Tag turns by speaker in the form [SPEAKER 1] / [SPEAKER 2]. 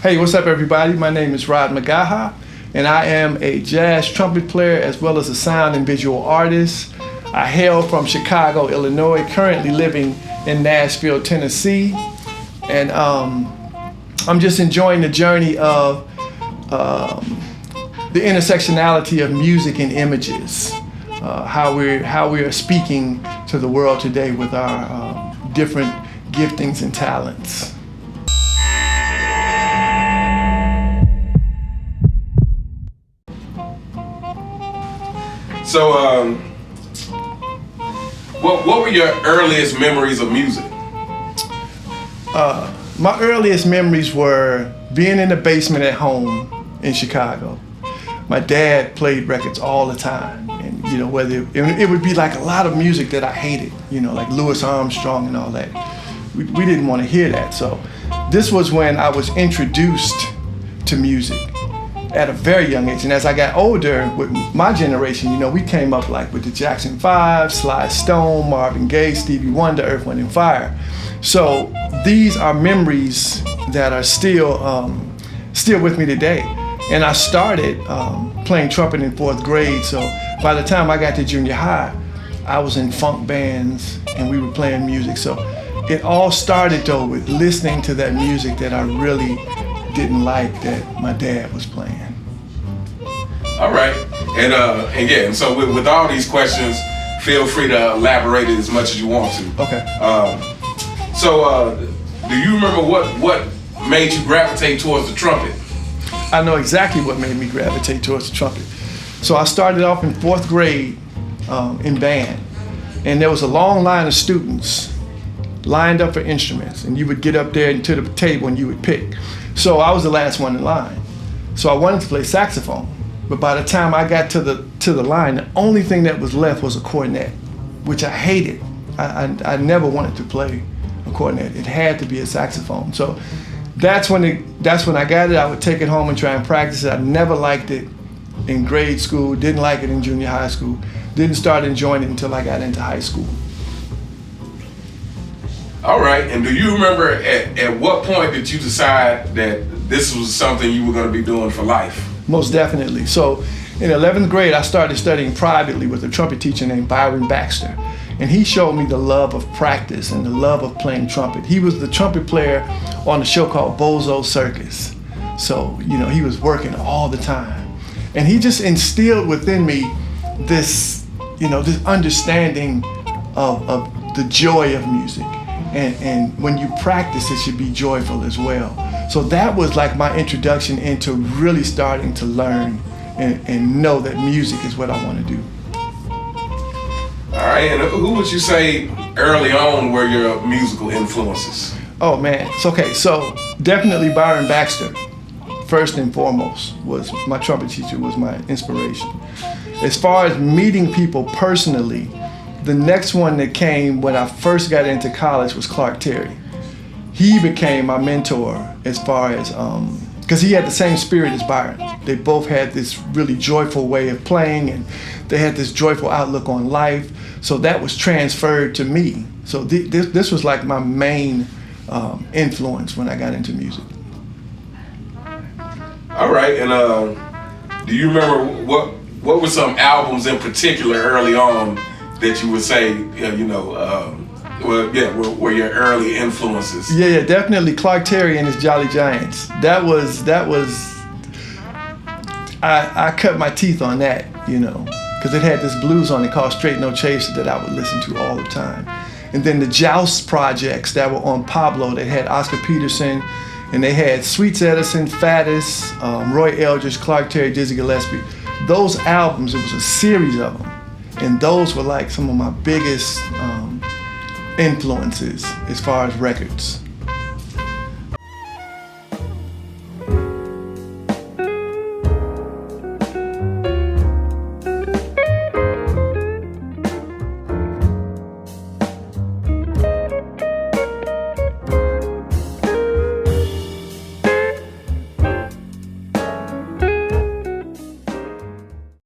[SPEAKER 1] Hey, what's up everybody? My name is Rod Mcgaha, and I am a jazz trumpet player as well as a sound and visual artist. I hail from Chicago, Illinois, currently living in Nashville, Tennessee. And I'm just enjoying the journey of the intersectionality of music and images, how we are speaking to the world today with our different giftings and talents.
[SPEAKER 2] So, what were your earliest memories of music?
[SPEAKER 1] My earliest memories were being in the basement at home in Chicago. My dad played records all the time, and whether it would be like a lot of music that I hated, like Louis Armstrong and all that. We didn't want to hear that. So this was when I was introduced to music at a very young age. And as I got older, with my generation, we came up like with the Jackson 5, Sly Stone, Marvin Gaye, Stevie Wonder, Earth, Wind and Fire. So these are memories that are still with me today. And I started playing trumpet in 4th grade. So by the time I got to junior high, I was in funk bands and we were playing music. So it all started though with listening to that music that I really didn't like that my dad was playing.
[SPEAKER 2] All right, and so with all these questions, feel free to elaborate it as much as you want to.
[SPEAKER 1] Okay.
[SPEAKER 2] So do you remember what made you gravitate towards the trumpet?
[SPEAKER 1] I know exactly what made me gravitate towards the trumpet. So I started off in 4th grade in band, and there was a long line of students lined up for instruments, and you would get up there to the table and you would pick. So I was the last one in line. So I wanted to play saxophone, but by the time I got to the line, the only thing that was left was a cornet, which I hated. I never wanted to play a cornet. It had to be a saxophone. So that's when I got it. I would take it home and try and practice it. I never liked it in grade school, didn't like it in junior high school, didn't start enjoying it until I got into high school.
[SPEAKER 2] All right, and do you remember at what point did you decide that this was something you were going to be doing for life?
[SPEAKER 1] Most definitely. So in 11th grade, I started studying privately with a trumpet teacher named Byron Baxter. And he showed me the love of practice and the love of playing trumpet. He was the trumpet player on a show called Bozo Circus. So, he was working all the time. And he just instilled within me this, this understanding of the joy of music. And when you practice, it should be joyful as well. So that was like my introduction into really starting to learn and know that music is what I want to do.
[SPEAKER 2] All right, and who would you say early on were your musical influences?
[SPEAKER 1] Oh man, so definitely Byron Baxter, first and foremost, was my trumpet teacher, was my inspiration. As far as meeting people personally, the next one that came when I first got into college was Clark Terry. He became my mentor as far as, because he had the same spirit as Byron. They both had this really joyful way of playing, and they had this joyful outlook on life. So that was transferred to me. So this was like my main influence when I got into music. Well,
[SPEAKER 2] right, and do you remember what were some albums in particular early on that you would say, were your early influences?
[SPEAKER 1] Yeah, definitely Clark Terry and his Jolly Giants. That was. I cut my teeth on that, because it had this blues on it called Straight No Chaser that I would listen to all the time. And then the Joust projects that were on Pablo, they had Oscar Peterson, and they had Sweets Edison, Faddis, Roy Eldridge, Clark Terry, Dizzy Gillespie. Those albums, it was a series of them. And those were like some of my biggest influences as far as records.